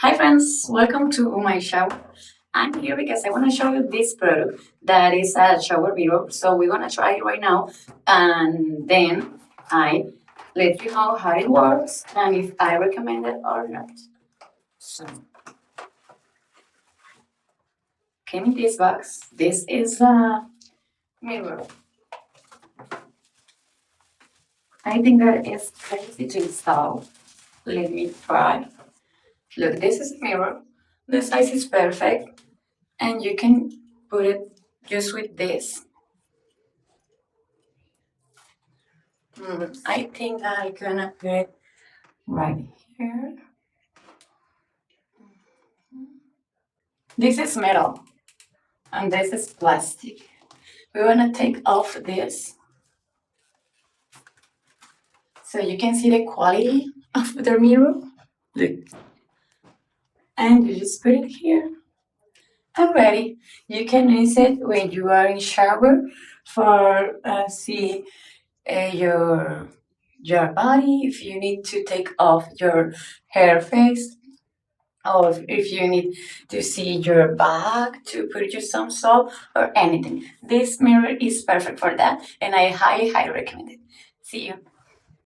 Hi friends, welcome to my shower. I'm here because I want to show you this product that is a shower mirror. So we're gonna try it right now, and then I let you know how it works and if I recommend it or not. So came in this box. This is a mirror. I think that it's easy to install. Let me try. Look, this is a mirror. The size is perfect, and you can put it just with this. I think I'm gonna put it right here. This is metal and this is plastic. We wanna take off this so you can see the quality of the mirror. Look. And you just put it here. And ready. You can use it when you are in shower for see your body. If you need to take off your hair face, or if you need to see your back to put you some soap or anything. This mirror is perfect for that, and I highly recommend it. See you.